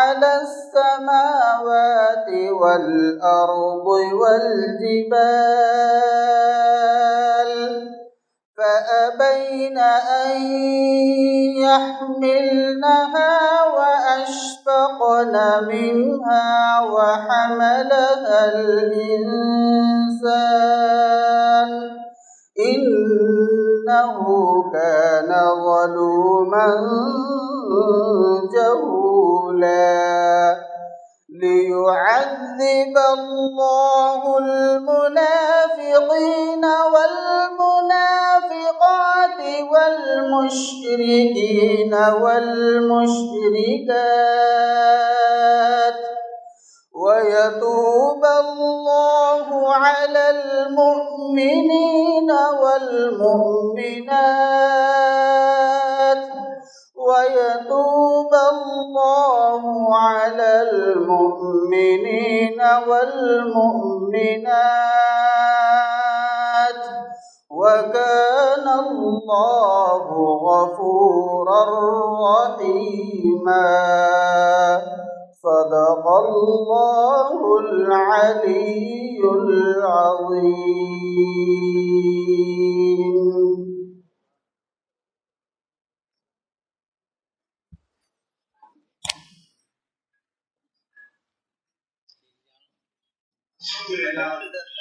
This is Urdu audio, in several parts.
ala as-samawati wal-ardi wal-jibal فأبين أن يحملنها وأشفقن منها وحملها الإنسان إنه كان ظلوما جهولا ليعذب الله المنافقين والمنافقات والمشركين والمشركات ويتوب الله على المؤمنين والمؤمنات ويتوب الله على المؤمنين والمؤمنات وكان الله غفورا رحيما صدق الله العلي العظيم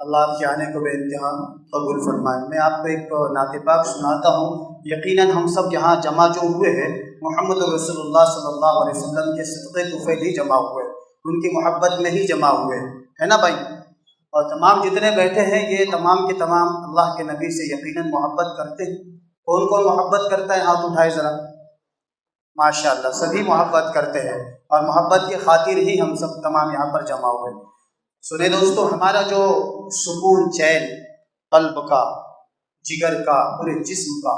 اللہ آپ کے آنے کو بے انتہا قبول فرمائے۔ میں آپ کو ایک نعت پاک سناتا ہوں۔ یقیناً ہم سب یہاں جمع جو ہوئے ہیں محمد رسول اللہ صلی اللہ علیہ وسلم کے صدقے طفیل ہی جمع ہوئے، ان کی محبت میں ہی جمع ہوئے، ہے نا بھائی؟ اور تمام جتنے بیٹھے ہیں یہ تمام کے تمام اللہ کے نبی سے یقیناً محبت کرتے ہیں۔ کون کون محبت کرتا ہے؟ ہاتھ اٹھائے ذرا۔ ماشاء اللہ سبھی محبت کرتے ہیں، اور محبت کی خاطر ہی ہم سب تمام یہاں پر جمع ہوئے۔ سنیں دوستو، ہمارا جو سکون چین قلب کا، جگر کا، پورے جسم کا،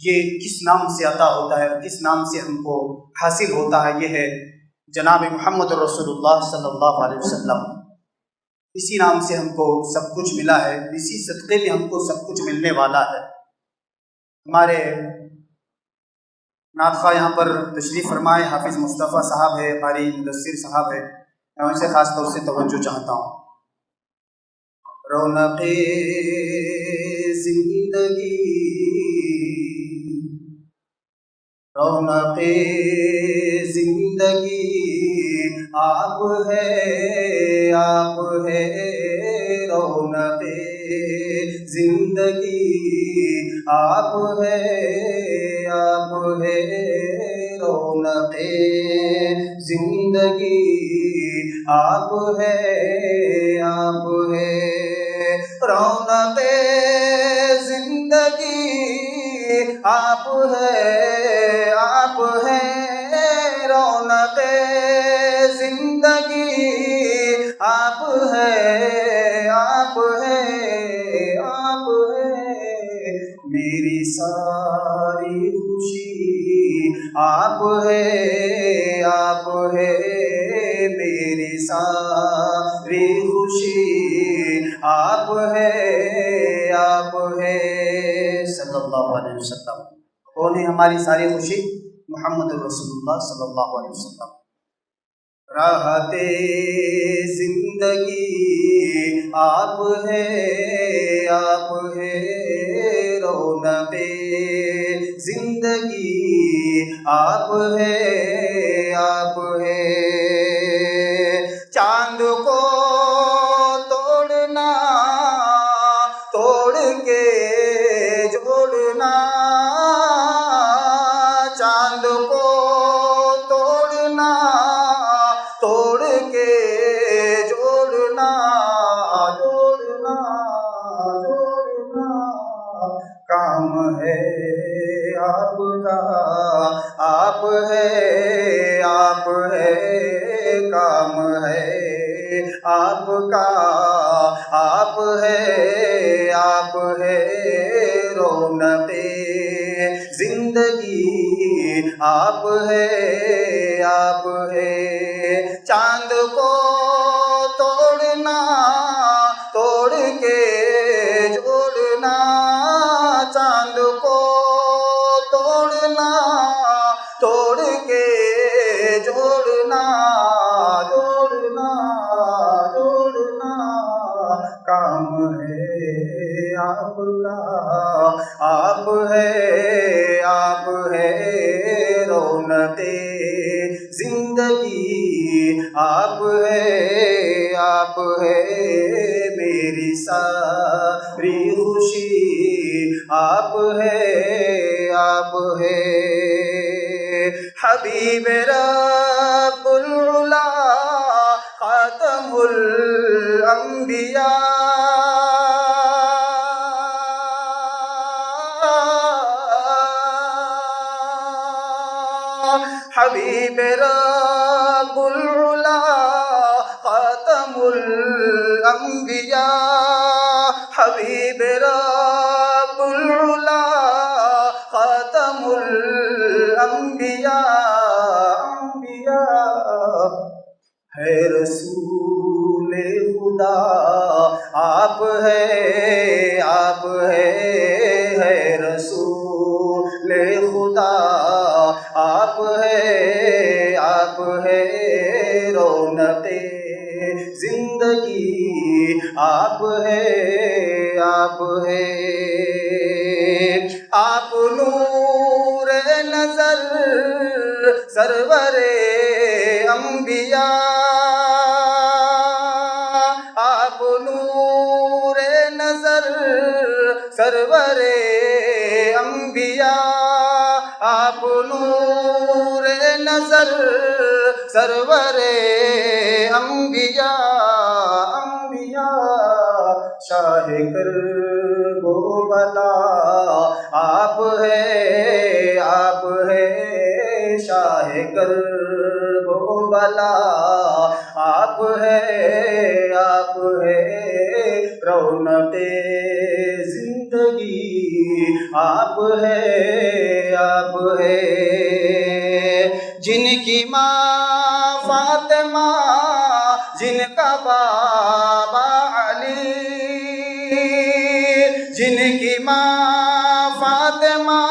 یہ کس نام سے عطا ہوتا ہے، کس نام سے ہم کو حاصل ہوتا ہے؟ یہ ہے جناب محمد رسول اللہ صلی اللہ علیہ وسلم۔ اسی نام سے ہم کو سب کچھ ملا ہے، اسی صدقے میں ہم کو سب کچھ ملنے والا ہے۔ ہمارے نعت خواہ یہاں پر تشریف فرمائے حافظ مصطفیٰ صاحب ہے، قاری مدثر صاحب ہے، میں ان سے خاص طور سے توجہ چاہتا ہوں۔ رونق زندگی، رونق زندگی آپ ہے، آپ ہے رونق زندگی آپ ہے، آپ ہے رونق زندگی آپ ہے، آپ ہے رونق زندگی آپ ہے، آپ ہے رونق زندگی آپ ہے، آپ ہے، آپ ہے میری ساری خوشی آپ ہے، آپ ہے میری ساری خوشی آپ ہے، آپ ہے صلی اللہ علیہ وسلم۔ کون ہے ہماری ساری خوشی؟ محمد رسول اللہ صلی اللہ علیہ وسلم۔ راحت زندگی آپ ہے، آپ ہے رونق زندگی آپ ہے، آپ ہے چاند کو توڑنا، توڑ کے جوڑنا، چاند کو توڑنا، توڑ کے جوڑنا، جوڑنا، جوڑنا کام ہے آپ کا، آپ ہے، آپ ہے کام ہے آپ کا، آپ ہے، آپ ہے رونق زندگی آپ ہے، آپ ہے چاند کو توڑنا، توڑ کے جوڑنا، چاند کو توڑنا، توڑ کے جوڑنا، جوڑنا، جوڑنا کام ہے آپ کا، آپ ہے، آپ ہے رونق زندگی آپ ہے، آپ ہے میری ساری خوشی آپ ہے، آپ ہے حبیب رب العلا خاتم الانبیاء، حبیب رب العلا خاتم الانبیاء، حبیب رب العلا خاتم الانبیاء، انبیاء ہے رسول خدا آپ ہے، آپ ہے رسول خدا آپ ہے، آپ ہے رونق زندگی آپ ہے، آپ ہے آپ نور نظر سرور انبیاء، آپ نور سرور انبیاء آپ نور نظر سرور انبیاء شاہ کرب و بلا آپ ہے شاہ کرب و بلا آپ ہے رونق زندگی آپ ہے جن کی ماں فاطمہ جن کا بابا علی جن کی ماں فاطمہ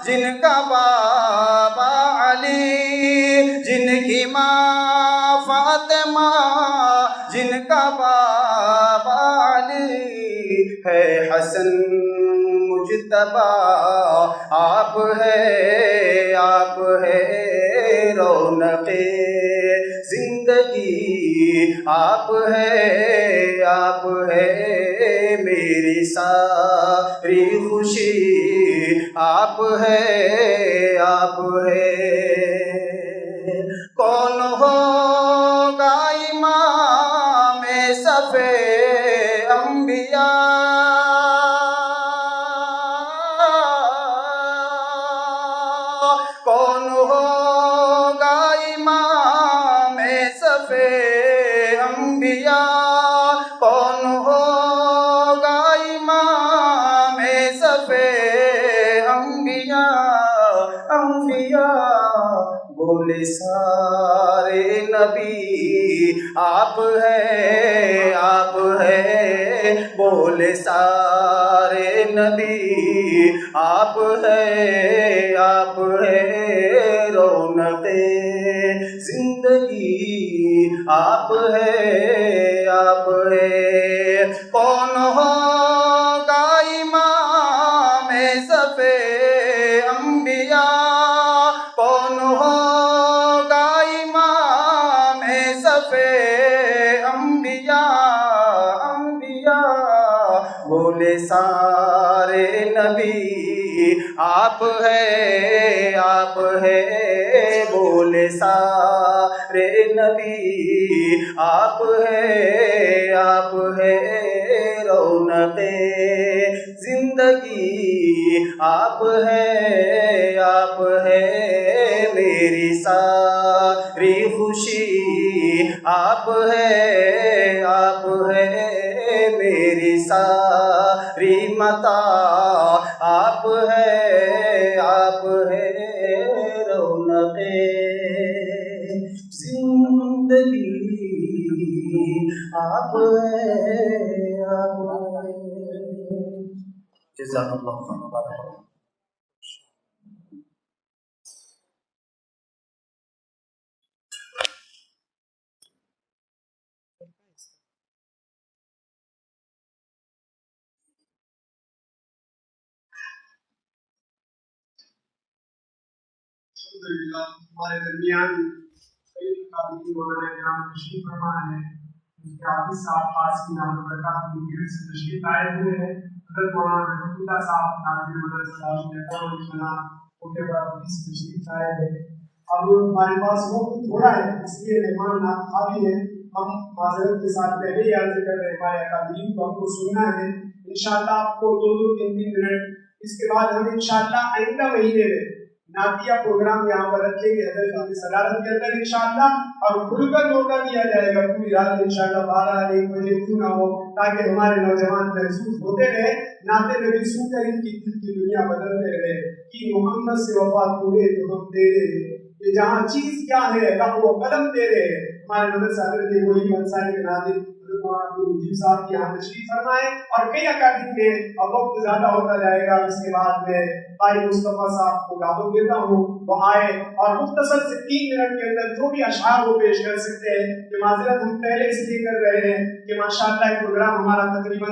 جن کا بابا علی جن کی ماں فاطمہ جن کا بابا علی ہے حسن مجتبی آپ ہے رونق زندگی آپ ہے میری ساری خوشی آپ ہے کون ہوگا امام صف انبیاء کون ہوگا امام صف انبیاء کون ہوگا امام صف انبیاء بولے سارے نبی آپ ہے بولے سارے نبی آپ ہے رونق زندگی آپ ہے کون ہوگا امام صف انبیاء کون ہوگا امام صف انبیاء بولے سارے نبی آپ ہے بولے سارے نبی آپ ہے رونق زندگی آپ ہے میری ساری خوشی آپ ہے میری ساری متاع آپ ہے رونق زندگی آپ جزاک اللہ خیر. الحمدللہ ہمارے درمیان کئی قابل مولانا کرام تشریف فرما ہے جن کے حافظ صاحب قاسم نام برکات مدیر سے تشریف لائے ہوئے ہیں. حضرت مولانا رحمت اللہ صاحب ناظر مدرسہ دارالفنان ان کے بعد سے تشریف لائے ہیں. اب ہمارے پاس وقت تھوڑا ہے اس لیے مہمان ناخوابی ہیں. ہم معذرت کے ساتھ پہلے ہی عرض کر رہے ہیں ہمارے اکادرین کو ہم کو سننا ہے انشاءاللہ آپ کو 2-3 منٹ. اس کے بعد ہم انشاءاللہ آئندہ مہینے میں نعتیہ پروگرام یہاں پر رکھیں گے حضرت کی صدارت کے اندر انشاءاللہ اور کھل کر موقع دیا جائے گا پوری رات انشاءاللہ 12-1 بجے کیوں نہ ہو تاکہ ہمارے نوجوان محسوس ہوتے رہے نعت نبی سن کر ان کی دل کی دنیا بدلتے رہے کہ محمد سے وفا پورے تو ہم تیرے یہ جہاں چیز کیا ہے وہ قدم تیرے. ہمارے مدرسہ حضرت وہی منصاری کے ناظر مجیب صاحب کی یہاں تشریف فرمائے اور کئی اکادمی میں اب وقت زیادہ ہوتا جائے گا. اس کے بعد میں قاری مصطفیٰ صاحب کو دعوت دیتا ہوں وہ آئے اور مختصر سے 3 منٹ کے اندر جو بھی اشعار وہ پیش کر سکتے ہیں. کہ معذرت ہم پہلے اس لیے کر رہے ہیں کہ ماشاءاللہ پروگرام ہمارا تقریباً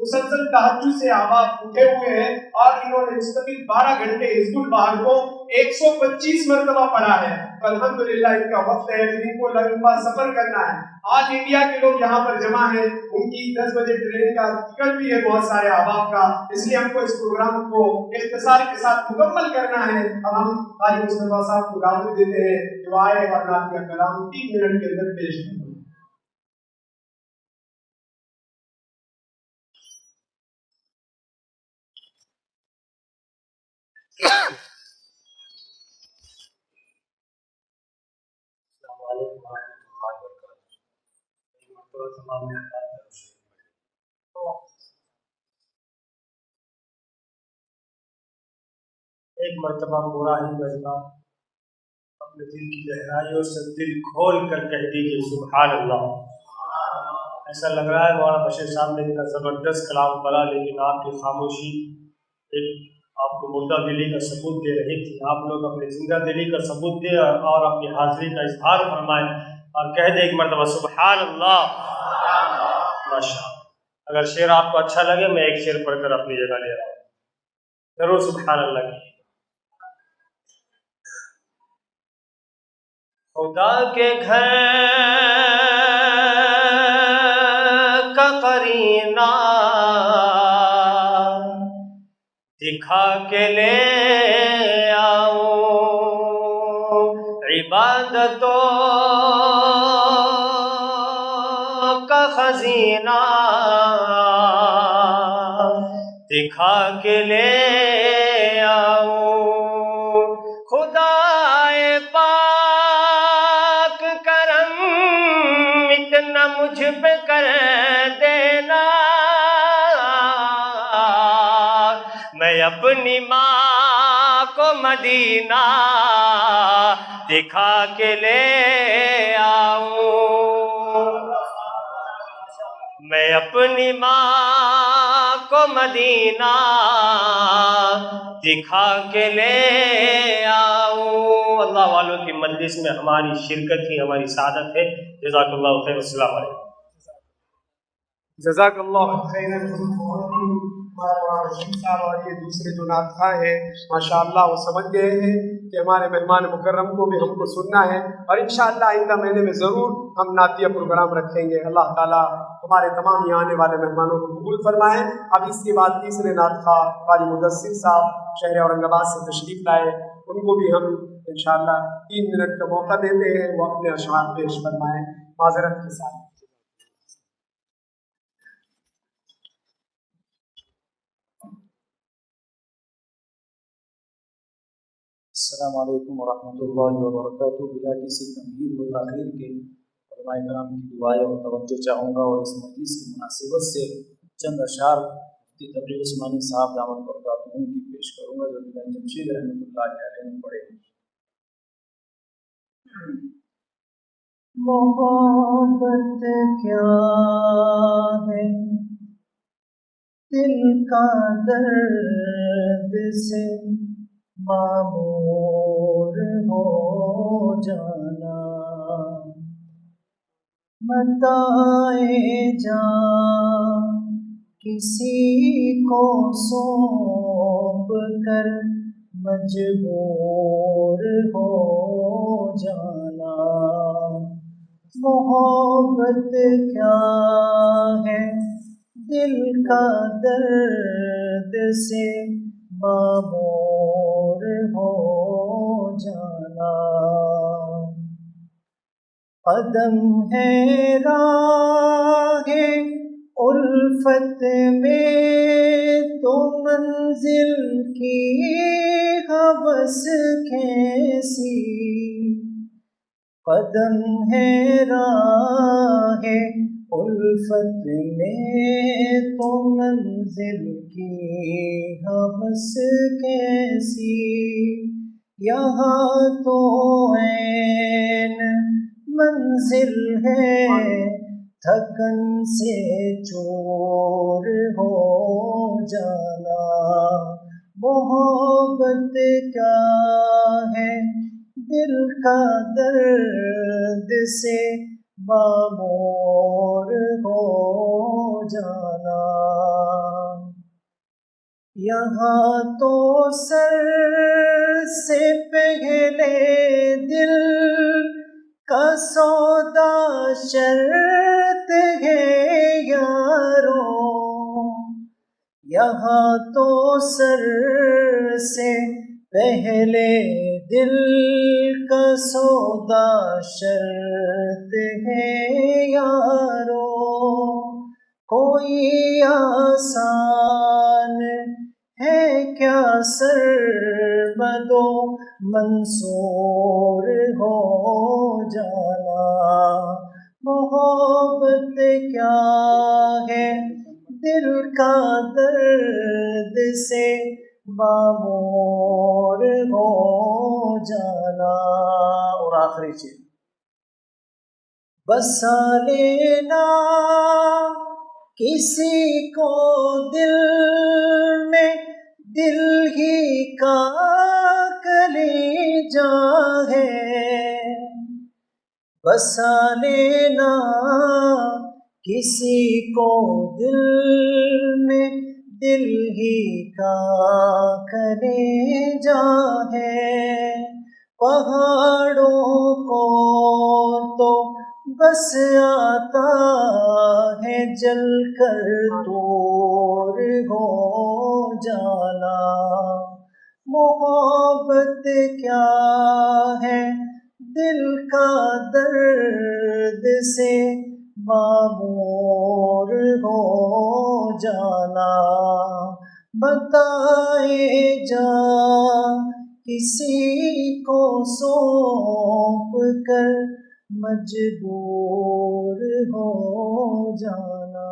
مسلسل تہجد سے احباب اٹھے ہوئے ہیں اور انہوں نے مستقل 12 گھنٹے حزب البہار کو 125 مرتبہ پڑھا ہے۔ الحمدللہ ان کا وقت ہے، پھر ان کو لمبا سفر کرنا ہے۔ آج انڈیا کے لوگ یہاں پر جمع ہیں، ان کی 10 بجے ٹرین کا ٹکٹ بھی ہے بہت سارے احباب کا، اس لیے ہم کو اس پروگرام کو اختصار کے ساتھ مکمل کرنا ہے۔ اب ہم قاری مصطفیٰ صاحب کو دعوت دیتے ہیں کہ وہ آئے اور نعت کا کلام 3 منٹ کے اندر پیش کریں۔ السلام علیکم ورحمۃ اللہ وبرکاتہ۔ ایک مرتبہ تمام ایک مرتبہ پورا ہی مجمع اپنے دل کی گہرائیوں سے دل کھول کر کہہ دیجیے سبحان اللہ۔ ایسا لگ رہا ہے مولانا بشیر صاحب نے اتنا زبردست کلام پڑھا، لیکن آپ کی خاموشی ایک آپ کو مردہ دلی کا ثبوت دے رہی تھی۔ آپ لوگ اپنی زندہ دلی کا ثبوت دیں اور اپنی حاضری کا اظہار فرمائیں اور کہہ دیں ایک مرتبہ سبحان اللہ۔ ماشاء اللہ۔ اگر شعر آپ کو اچھا لگے میں ایک شعر پڑھ کر اپنی جگہ لے رہا ہوں، ضرور سبحان اللہ کی۔ خدا کے گھر کا قرینہ دکھا کے لے آؤں، عبادتوں کا خزینہ دکھا کے لے آؤں، خدائے پاک کرم اتنا مجھ پہ کر دینا، میں اپنی ماں کو مدینہ دکھا کے لے آؤں، میں اپنی ماں کو مدینہ دکھا کے لے آؤں۔ اللہ والوں کی مجلس میں ہماری شرکت ہی ہماری سعادت ہے۔ جزاک اللہ خیر، السلام علیکم۔ جزاک اللہ خیر صاحب اور یہ دوسرے جو نعتخواں ہیں ماشاءاللہ وہ سمجھ گئے ہیں کہ ہمارے مہمان مکرم کو بھی ہم کو سننا ہے، اور انشاءاللہ آئندہ مہینے میں ضرور ہم نعتیہ پروگرام رکھیں گے۔ اللہ تعالیٰ ہمارے تمام یہاں آنے والے مہمانوں کو قبول فرمائیں۔ اب اس کے بعد تیسرے نعتخواں قاری مدثر صاحب شہر اورنگ آباد سے تشریف لائے، ان کو بھی ہم انشاءاللہ 3 منٹ کا موقع دیتے ہیں، وہ اپنے اشعار پیش فرمائیں معذرت کے ساتھ۔ السلام علیکم ورحمۃ اللہ وبرکاتہ۔ بلا کسی تمہید و تاخیر کے علماء کرام کی دعائیں اور توجہ چاہوں گا، اور اس مجلس کی مناسبت سے چند اشعار مفتی تقی عثمانی صاحب دامت برکاتہم کی پیش کروں گا جو بلا جمشید رحمۃ اللہ علیہ نے پڑھے۔ محبت کیا ہے دل کا درد سے معمور ہو جانا، متاع جان کسی کو سونپ کر مجبور ہو جانا۔ محبت کیا ہے دل کا درد سے معمور ہو جانا، قدم ہے راہ الفت میں تو منزل کی ہوس کیسی، قدم ہے راہ الفت میں تو منزل کی ہوس کیسی، یہاں تو عین منزل ہے تھکن سے چور ہو جانا۔ محبت کیا ہے دل کا درد سے معمور یہاں تو سر سے پہلے دل کا سودا شرط ہے یارو، یہاں تو سر سے پہلے دل کا سودا شرط ہے یارو، کوئی آسان ہے کیا سرمدو منصور ہو جانا، محبت کیا ہے دل کا درد سے معمور ہو جانا۔ اور آخری چیز بسا لینا کسی کو دل میں، دل ہی کا کلیجا ہے، بسا لینا کسی کو دل میں، دل ہی کا کلیجا ہے، پہاڑوں کو تو بس آتا ہے جل کر دور ہو جانا، محبت کیا ہے دل کا درد سے معمور ہو جانا، بتائے جا کسی کو سونپ کر مجبور ہو جانا۔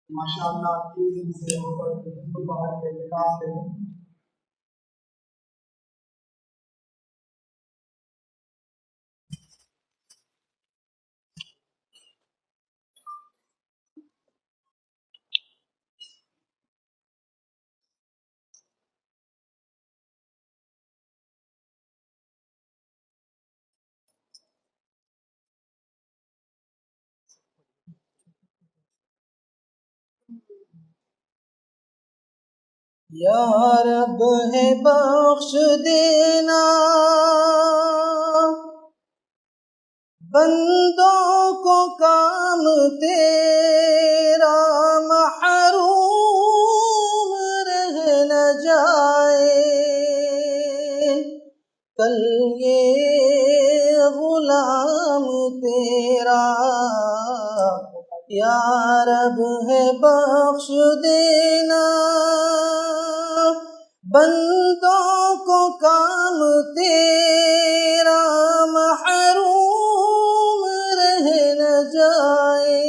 ماشاء اللہ 3 دن سے اوپر باہر کے اعتکاف میں یا رب ہے بخش دینا بندوں کو کام تیرا، محروم رہ نہ جائے کل یہ غلام تیرا، یا رب ہے بخش دینا بندوں کو کام تیرا، محروم رہ نہ جائے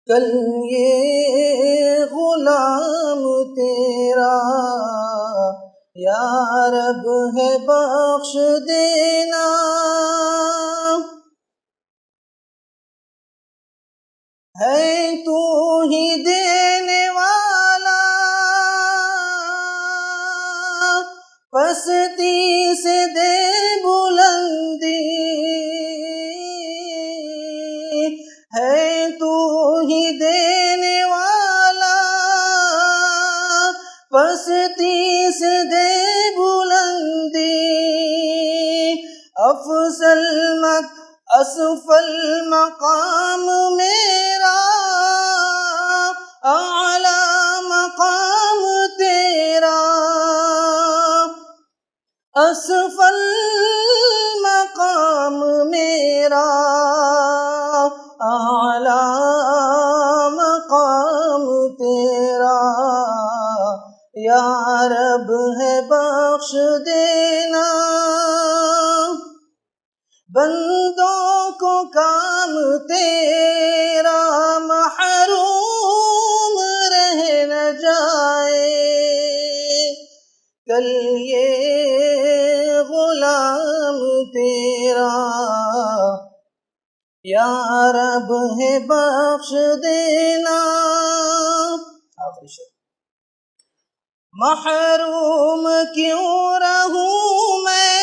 کل یہ غلام تیرا، یا رب ہے بخش دینا۔ ہے تو ہی دینے والا پستی سے دے بلندی، ہے تو ہی دینے والا پستی سے دے بلندی، اسفل مقام میرا اعلی مقام تیرا، اسفل مقام میرا اعلی مقام تیرا، یا رب ہے بخش دینا بندوں کو کام تیرا، محروم رہ نہ جائے کل یہ غلام تیرا، یا رب رب ہے بخش دینا. آخری شعر. محروم کیوں رہوں میں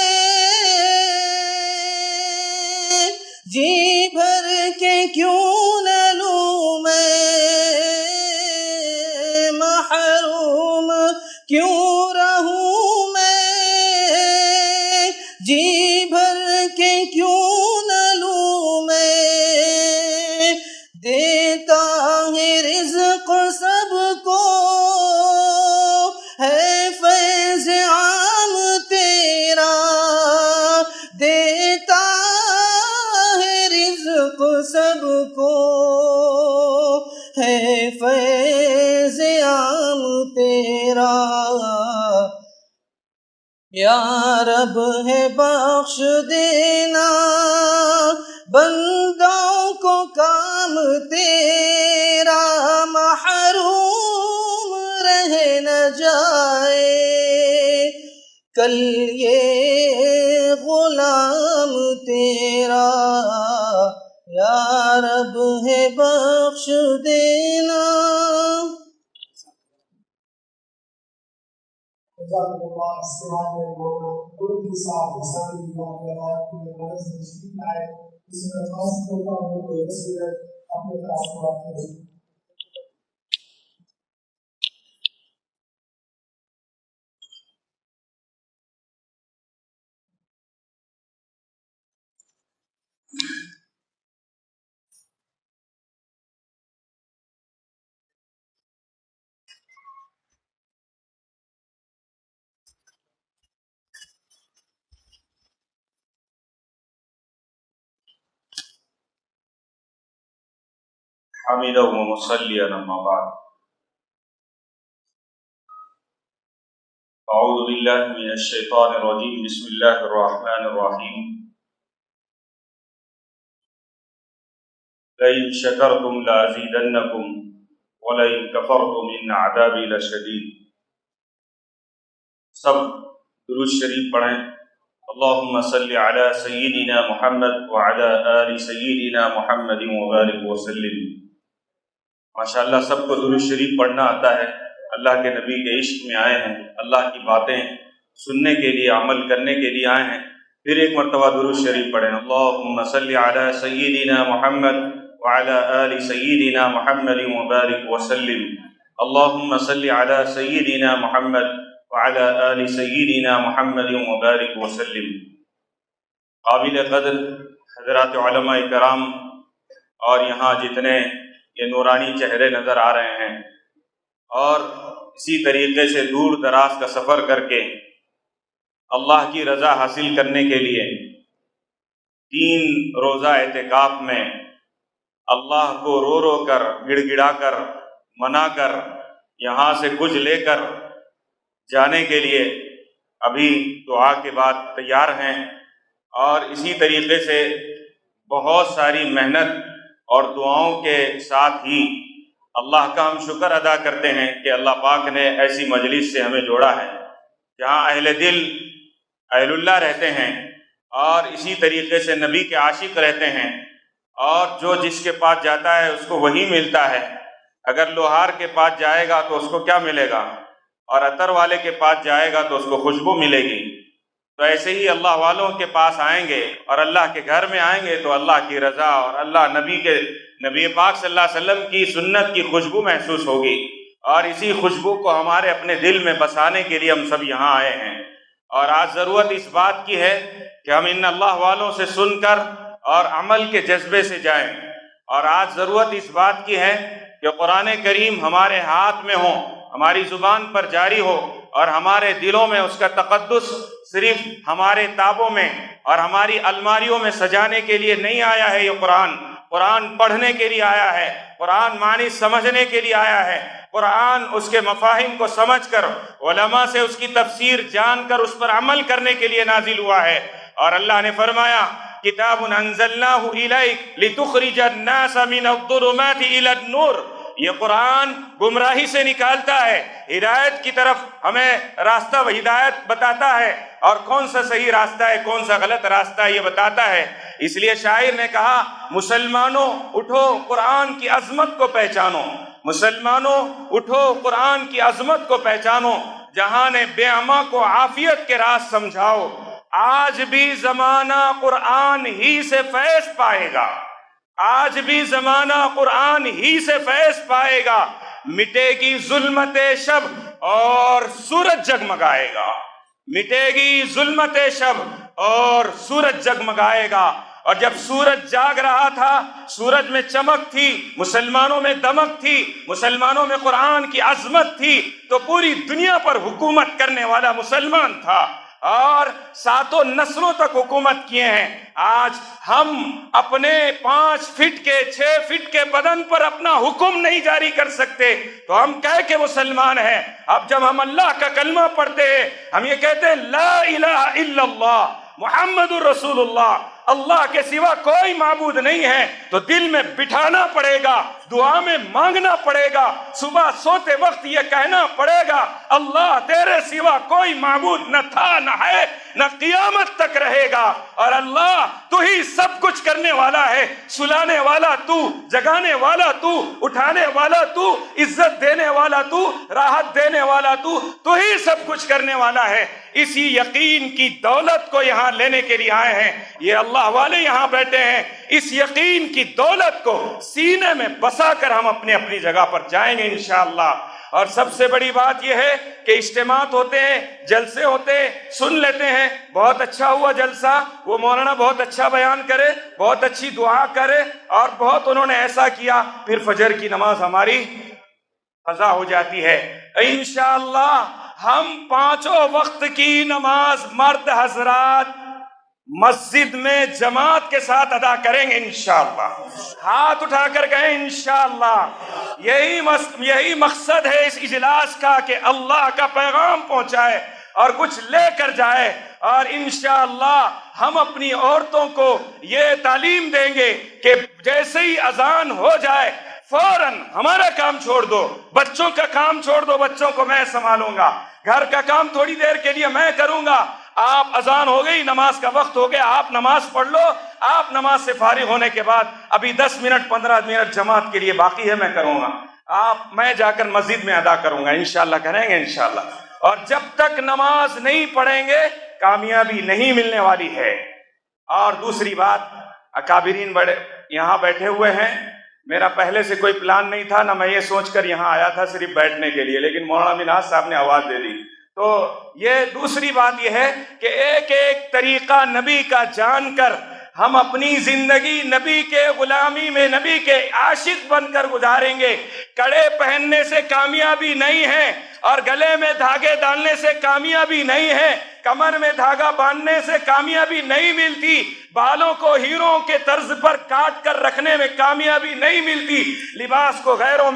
جی بھر کے کیوں نہ لوں میں. محروم کیوں رہوں میں جی بھر کے کیوں نہ لوں میں. دیتا ہے رزق سب کو ہے فیض عام تیرا. دیتا ہے رزق سب کو ہے فیض عام تیرا. یا رب ہے بخش دینا بندوں کو کام تیرا. محروم رہ نہ جائے کل یہ غلام تیرا. یا رب ہے بخش دینا. جزاک اللہ. اس کے بعد میں وہ اردو صاحب حسانی کو غرض تشریف لائے. اس میں درخواست کرتا ہوں کہ 10 منٹ اپنے تاثرات کریں. حميدا ومصليا أما بعد. أعوذ بالله من الشيطان الرجيم. بسم الله الرحمن الرحيم. لئن شكرتم لأزيدنكم ولئن كفرتم إن عذابي لشديد. سب درود شریف پڑھیں. اللهم صل على سيدنا محمد وعلى آل سيدنا محمد وبارك وسلم. ماشاءاللہ سب کو درود شریف پڑھنا آتا ہے. اللہ کے نبی کے عشق میں آئے ہیں, اللہ کی باتیں سننے کے لیے, عمل کرنے کے لیے آئے ہیں. پھر ایک مرتبہ درود شریف پڑھیں. اللہم صلی علی سیدنا محمد وعلی آل سیدنا محمد وبارک وسلم. اللہم صلی علی سیدنا محمد وعلی آل سیدنا محمد وبارک وسلم. قابل قدر حضرات علماء کرام اور یہاں جتنے یہ نورانی چہرے نظر آ رہے ہیں, اور اسی طریقے سے دور دراز کا سفر کر کے اللہ کی رضا حاصل کرنے کے لیے 3 روزہ اعتکاف میں اللہ کو رو رو کر, گڑ گڑا کر, منا کر, یہاں سے کچھ لے کر جانے کے لیے ابھی دعا کے بعد تیار ہیں. اور اسی طریقے سے بہت ساری محنت اور دعاؤں کے ساتھ ہی اللہ کا ہم شکر ادا کرتے ہیں کہ اللہ پاک نے ایسی مجلس سے ہمیں جوڑا ہے جہاں اہل دل, اہل اللہ رہتے ہیں, اور اسی طریقے سے نبی کے عاشق رہتے ہیں, اور جو جس کے پاس جاتا ہے اس کو وہی ملتا ہے. اگر لوہار کے پاس جائے گا تو اس کو کیا ملے گا, اور عطر والے کے پاس جائے گا تو اس کو خوشبو ملے گی. تو ایسے ہی اللہ والوں کے پاس آئیں گے اور اللہ کے گھر میں آئیں گے تو اللہ کی رضا اور اللہ نبی پاک صلی اللہ علیہ وسلم کی سنت کی خوشبو محسوس ہوگی. اور اسی خوشبو کو ہمارے اپنے دل میں بسانے کے لیے ہم سب یہاں آئے ہیں. اور آج ضرورت اس بات کی ہے کہ ہم ان اللہ والوں سے سن کر اور عمل کے جذبے سے جائیں. اور آج ضرورت اس بات کی ہے کہ قرآن کریم ہمارے ہاتھ میں ہو, ہماری زبان پر جاری ہو, اور ہمارے دلوں میں اس کا تقدس صرف ہمارے تابوں میں اور ہماری الماریوں میں سجانے کے لیے نہیں آیا ہے. یہ قرآن پڑھنے کے لیے آیا ہے, قرآن معنی سمجھنے کے لیے آیا ہے, قرآن اس کے مفاہیم کو سمجھ کر علماء سے اس کی تفسیر جان کر اس پر عمل کرنے کے لیے نازل ہوا ہے. اور اللہ نے فرمایا کتاب انزلناہ الیک لتخرج الناس من الظلمات الی النور. یہ قرآن گمراہی سے نکالتا ہے، ہدایت کی طرف ہمیں راستہ و ہدایت بتاتا ہے، اور کون سا صحیح راستہ ہے کون سا غلط راستہ ہے یہ بتاتا ہے۔ اس لیے شاعر نے کہا مسلمانوں اٹھو قرآن کی عظمت کو پہچانو، مسلمانوں اٹھو قرآن کی عظمت کو پہچانو، جہان بے اما کو عافیت کے راز سمجھاؤ، آج بھی زمانہ قرآن ہی سے فیض پائے گا، آج بھی زمانہ قرآن ہی سے فیض پائے گا، مٹے گی ظلمت شب اور سورج جگمگائے گا، مٹے گی ظلمت شب اور سورج جگمگائے گا۔ اور جب سورج جاگ رہا تھا، سورج میں چمک تھی، مسلمانوں میں دمک تھی، مسلمانوں میں قرآن کی عظمت تھی، تو پوری دنیا پر حکومت کرنے والا مسلمان تھا، اور ساتوں نسلوں تک حکومت کیے ہیں۔ آج ہم اپنے 5 فٹ کے 6 فٹ کے بدن پر اپنا حکم نہیں جاری کر سکتے، تو ہم کہہ کے مسلمان ہیں۔ اب جب ہم اللہ کا کلمہ پڑھتے ہیں، ہم یہ کہتے ہیں لا الہ الا اللہ محمد الرسول اللہ، اللہ کے سوا کوئی معبود نہیں ہے، تو دل میں بٹھانا پڑے گا، دعا میں مانگنا پڑے گا، صبح سوتے وقت یہ کہنا پڑے گا اللہ تیرے سوا کوئی معبود نہ تھا نہ ہے نہ قیامت تک رہے گا، اور اللہ تو ہی سب کچھ کرنے والا ہے، سلانے والا تو، جگانے والا تو، اٹھانے والا تو، عزت دینے والا تو، راحت دینے والا تو ہی سب کچھ کرنے والا ہے۔ اسی یقین کی دولت کو یہاں لینے کے لیے آئے ہیں، یہ اللہ والے یہاں بیٹھے ہیں، اس یقین کی دولت کو سینے میں بسا کر ہم اپنی اپنی جگہ پر جائیں گے انشاءاللہ۔ اور سب سے بڑی بات یہ ہے کہ اجتماعات ہوتے ہیں، جلسے ہوتے ہیں، سن لیتے ہیں، بہت اچھا ہوا جلسہ، وہ مولانا بہت اچھا بیان کرے، بہت اچھی دعا کرے، اور بہت انہوں نے ایسا کیا، پھر فجر کی نماز ہماری قضا ہو جاتی ہے۔ انشاءاللہ ہم 5 وقت کی نماز مرد حضرات مسجد میں جماعت کے ساتھ ادا کریں گے انشاءاللہ، ہاتھ اٹھا کر کہیں انشاءاللہ۔ یہی مقصد ہے اس اجلاس کا کہ اللہ کا پیغام پہنچائے اور کچھ لے کر جائے، اور انشاءاللہ ہم اپنی عورتوں کو یہ تعلیم دیں گے کہ جیسے ہی اذان ہو جائے فوراً ہمارا کام چھوڑ دو، بچوں کا کام چھوڑ دو، بچوں کو میں سنبھالوں گا، گھر کا کام تھوڑی دیر کے لیے میں کروں گا، آپ اذان ہو گئی، نماز کا وقت ہو گیا، آپ نماز پڑھ لو، آپ نماز سے فارغ ہونے کے بعد ابھی 10 منٹ 15 منٹ جماعت کے لیے باقی ہے، میں کروں گا، میں جا کر مسجد میں ادا کروں گا، انشاءاللہ کریں گے انشاءاللہ۔ اور جب تک نماز نہیں پڑھیں گے کامیابی نہیں ملنے والی ہے۔ اور دوسری بات، اکابرین بڑے یہاں بیٹھے ہوئے ہیں، میرا پہلے سے کوئی پلان نہیں تھا، نہ میں یہ سوچ کر یہاں آیا تھا صرف بیٹھنے کے لیے، لیکن مولانا مناز صاحب نے آواز دے دی۔ تو یہ دوسری بات یہ ہے کہ ایک ایک طریقہ نبی کا جان کر ہم اپنی زندگی نبی کے غلامی میں نبی کے عاشق بن کر گزاریں گے۔ کڑے پہننے سے کامیابی نہیں ہے، اور گلے میں دھاگے ڈالنے سے کامیابی نہیں ہے، کمر میں دھاگا باندھنے سے کامیابی نہیں ملتی، بالوں کو ہیروں کے طرز پر کاٹ کر رکھنے میں کامیابی نہیں ملتی، لباس کو غیروں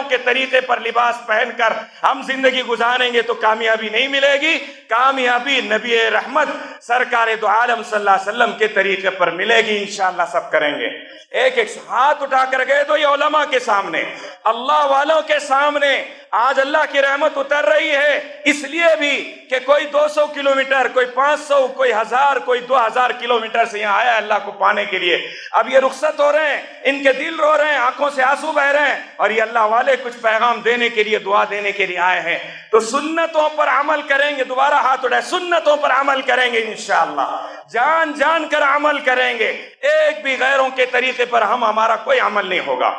کے طریقے پر لباس پہن کر ہم زندگی گزاریں گے تو کامیابی نہیں ملے گی، کامیابی نبی رحمت سرکار دو عالم صلی اللہ علیہ وسلم کے طریقے پر ملے گی انشاءاللہ۔ سب کریں گے، ایک ایک ہاتھ اٹھا کر گئے تو یہ علماء کے سامنے، اللہ والوں کے سامنے آج اللہ کی رحمت اتر رہی ہے، اس لیے بھی کہ کوئی 200 کلومیٹر، کوئی 500، کوئی 1000، کوئی 2000 کلومیٹر سے یہاں آیا ہے اللہ کو پانے کے لیے۔ اب یہ رخصت ہو رہے ہیں، ان کے دل رو رہے ہیں، آنکھوں سے آنسو بہ رہے ہیں، اور یہ اللہ والے کچھ پیغام دینے کے لیے، دعا دینے کے لیے آئے ہیں۔ تو سنتوں پر عمل کریں گے، دوبارہ ہاتھ اٹھائے، سنتوں پر عمل کریں گے انشاءاللہ، جان جان کر عمل کریں گے، ایک بھی غیروں کے طریقے پر ہمارا کوئی عمل نہیں ہوگا۔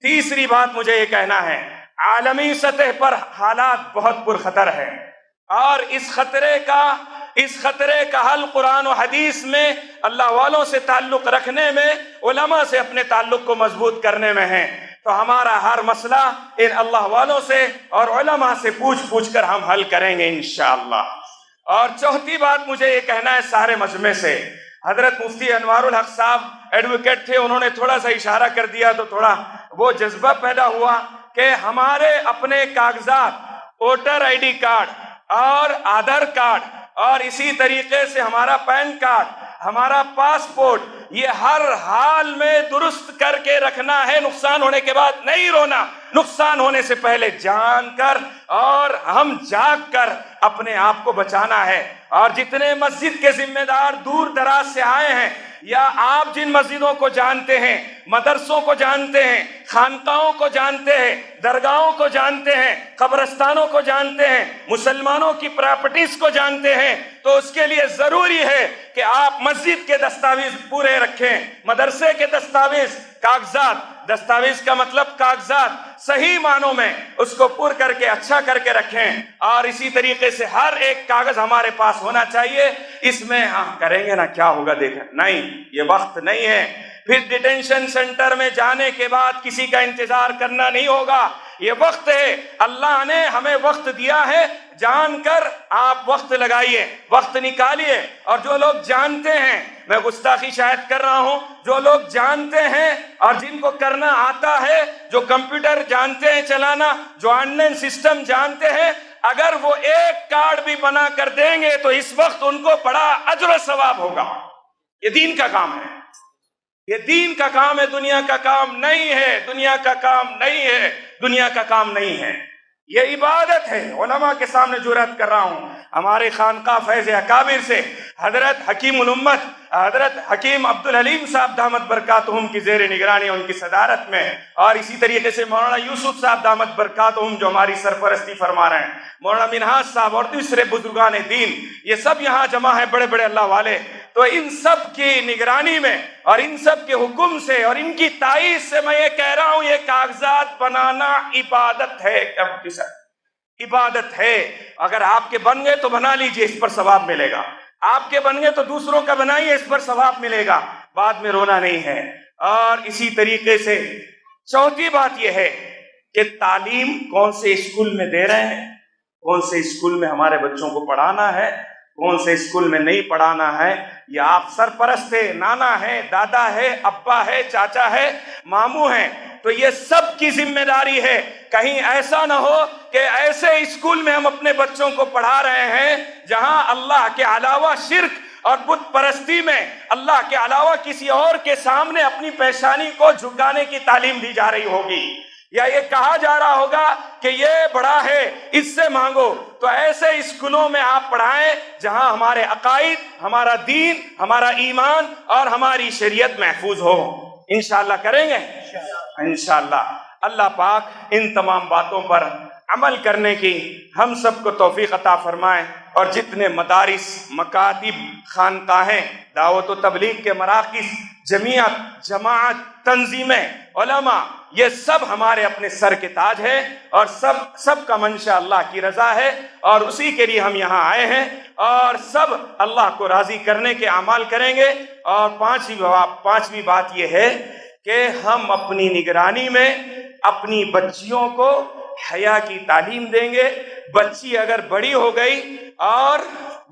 تیسری بات مجھے یہ کہنا ہے، عالمی سطح پر حالات بہت پرخطر ہیں، اور اس خطرے کا حل قرآن و حدیث میں، اللہ والوں سے تعلق رکھنے میں، علماء سے اپنے تعلق کو مضبوط کرنے میں ہے۔ تو ہمارا ہر مسئلہ ان اللہ والوں سے اور علماء سے پوچھ کر ہم حل کریں گے انشاءاللہ۔ اور چوتھی بات مجھے یہ کہنا ہے سارے مجمع سے، حضرت مفتی انوار الحق صاحب ایڈوکیٹ تھے، انہوں نے تھوڑا سا اشارہ کر دیا تو تھوڑا وہ جذبہ پیدا ہوا کہ ہمارے اپنے کاغذات، ووٹر آئی ڈی کارڈ اور آدھار کارڈ، اور اسی طریقے سے ہمارا پین کارڈ، ہمارا پاسپورٹ، یہ ہر حال میں درست کر کے رکھنا ہے، نقصان ہونے کے بعد نہیں رونا، نقصان ہونے سے پہلے جان کر اور ہم جاگ کر اپنے آپ کو بچانا ہے۔ اور جتنے مسجد کے ذمہ دار دور دراز سے آئے ہیں، یا آپ جن مسجدوں کو جانتے ہیں، مدرسوں کو جانتے ہیں، خانقاہوں کو جانتے ہیں، درگاہوں کو جانتے ہیں، قبرستانوں کو جانتے ہیں، مسلمانوں کی پراپرٹیز کو جانتے ہیں، تو اس کے لیے ضروری ہے کہ آپ مسجد کے دستاویز پورے رکھیں، مدرسے کے دستاویز، کاغذات، دستاویز کا مطلب کاغذات صحیح معنوں میں اس کو پور کر کے اچھا کر کے رکھیں۔ اور اسی طریقے سے ہر ایک کاغذ ہمارے پاس ہونا چاہیے۔ اس میں کریں گے نا کیا ہوگا دیکھیں، نہیں، یہ وقت نہیں ہے۔ پھر ڈیٹینشن سینٹر میں جانے کے بعد کسی کا انتظار کرنا نہیں ہوگا، یہ وقت ہے، اللہ نے ہمیں وقت دیا ہے، جان کر آپ وقت لگائیے، وقت نکالیے۔ اور جو لوگ جانتے ہیں، میں گستاخی شاید کر رہا ہوں، جو لوگ جانتے ہیں اور جن کو کرنا آتا ہے، جو کمپیوٹر جانتے ہیں چلانا، جو آن لائن سسٹم جانتے ہیں، اگر وہ ایک کارڈ بھی بنا کر دیں گے تو اس وقت ان کو بڑا اجر و ثواب ہوگا۔ یہ دین کا کام ہے، یہ دین کا کام ہے، دنیا کا کام نہیں ہے، دنیا کا کام نہیں ہے، دنیا کا کام نہیں ہے، یہ عبادت ہے۔ علماء کے سامنے جرأت کر رہا ہوں، ہمارے خانقاہ فیض اکابر سے حضرت حکیم الامت حضرت حکیم عبدالحلیم صاحب دامت برکاتہم کی زیر نگرانی، ان کی صدارت میں، اور اسی طریقے سے مولانا یوسف صاحب دامت برکاتہم جو ہماری سرپرستی فرما رہے ہیں، مولانا منہاج صاحب اور دوسرے بزرگان دین، یہ سب یہاں جمع ہیں، بڑے بڑے اللہ والے۔ تو ان سب کی نگرانی میں اور ان سب کے حکم سے اور ان کی تائید سے میں یہ کہہ رہا ہوں، یہ کاغذات بنانا عبادت ہے، عبادت ہے۔ اگر آپ کے بن گئے تو بنا لیجئے، اس پر ثواب ملے گا، آپ کے بن گئے تو دوسروں کا بنائیے، اس پر ثواب ملے گا، بعد میں رونا نہیں ہے۔ اور اسی طریقے سے چوتھی بات یہ ہے کہ تعلیم کون سے اسکول میں دے رہے ہیں، کون سے اسکول میں ہمارے بچوں کو پڑھانا ہے، کون سے اسکول میں نہیں پڑھانا ہے، یہ آپ سرپرست ہے، نانا ہے، دادا ہے، ابا ہے، چاچا ہے، ماموں ہیں، تو یہ سب کی ذمہ داری ہے۔ کہیں ایسا نہ ہو کہ ایسے اسکول میں ہم اپنے بچوں کو پڑھا رہے ہیں جہاں اللہ کے علاوہ شرک اور بت پرستی میں اللہ کے علاوہ کسی اور کے سامنے اپنی پیشانی کو جھکانے کی تعلیم دی جا رہی ہوگی، یا یہ کہا جا رہا ہوگا کہ یہ بڑا ہے اس سے مانگو۔ تو ایسے اسکولوں میں آپ پڑھائیں جہاں ہمارے عقائد، ہمارا دین، ہمارا ایمان اور ہماری شریعت محفوظ ہو۔ انشاءاللہ کریں گے، انشاءاللہ۔ اللہ پاک ان تمام باتوں پر عمل کرنے کی ہم سب کو توفیق عطا فرمائے، اور جتنے مدارس، مکاتب، خانقاہیں، دعوت و تبلیغ کے مراکز، جمعیت، جماعت، تنظیمیں، علماء، یہ سب ہمارے اپنے سر کے تاج ہے، اور سب کا منشا اللہ کی رضا ہے، اور اسی کے لیے ہم یہاں آئے ہیں، اور سب اللہ کو راضی کرنے کے اعمال کریں گے۔ اور پانچویں بات یہ ہے کہ ہم اپنی نگرانی میں اپنی بچیوں کو حیا کی تعلیم دیں گے۔ بچی اگر بڑی ہو گئی اور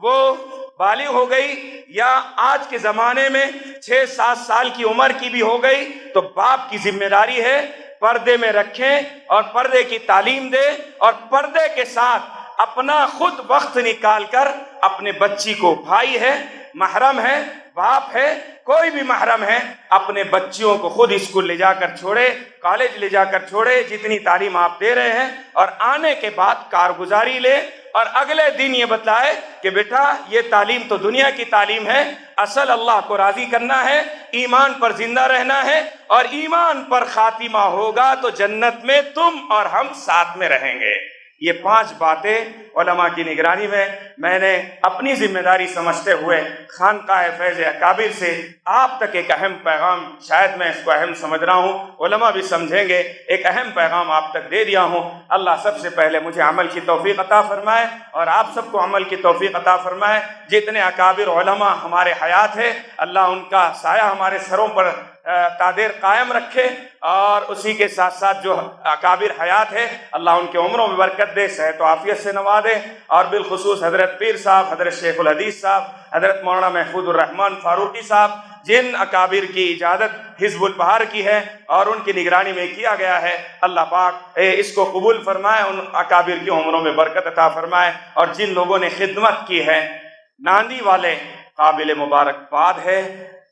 وہ بالغ ہو گئی، یا آج کے زمانے میں 6-7 سال کی عمر کی بھی ہو گئی، تو باپ کی ذمہ داری ہے پردے میں رکھیں اور پردے کی تعلیم دے، اور پردے کے ساتھ اپنا خود وقت نکال کر اپنے بچی کو، بھائی ہے، محرم ہے، باپ ہے، کوئی بھی محرم ہے، اپنے بچیوں کو خود اسکول لے جا کر چھوڑے، کالج لے جا کر چھوڑے، جتنی تعلیم آپ دے رہے ہیں، اور آنے کے بعد کارگزاری لے، اور اگلے دن یہ بتلائے کہ بیٹا یہ تعلیم تو دنیا کی تعلیم ہے، اصل اللہ کو راضی کرنا ہے، ایمان پر زندہ رہنا ہے، اور ایمان پر خاتمہ ہوگا تو جنت میں تم اور ہم ساتھ میں رہیں گے۔ یہ 5 باتیں علماء کی نگرانی میں نے اپنی ذمہ داری سمجھتے ہوئے خانقاہ فیض اکابر سے آپ تک ایک اہم پیغام، شاید میں اس کو اہم سمجھ رہا ہوں، علماء بھی سمجھیں گے، ایک اہم پیغام آپ تک دے دیا ہوں۔ اللہ سب سے پہلے مجھے عمل کی توفیق عطا فرمائے، اور آپ سب کو عمل کی توفیق عطا فرمائے۔ جتنے اکابر علماء ہمارے حیات ہے، اللہ ان کا سایہ ہمارے سروں پر قادر قائم رکھے، اور اسی کے ساتھ ساتھ جو اکابر حیات ہے اللہ ان کے عمروں میں برکت دے، صحت و عافیت سے نوازے، اور بالخصوص حضرت پیر صاحب، حضرت شیخ الحدیث صاحب، حضرت مولانا محفوظ الرحمن فاروقی صاحب، جن اکابر کی اجازت حزب البہار کی ہے اور ان کی نگرانی میں کیا گیا ہے، اللہ پاک اس کو قبول فرمائے، ان اکابر کی عمروں میں برکت عطا فرمائے، اور جن لوگوں نے خدمت کی ہے، ناندی والے قابل مبارکباد ہے،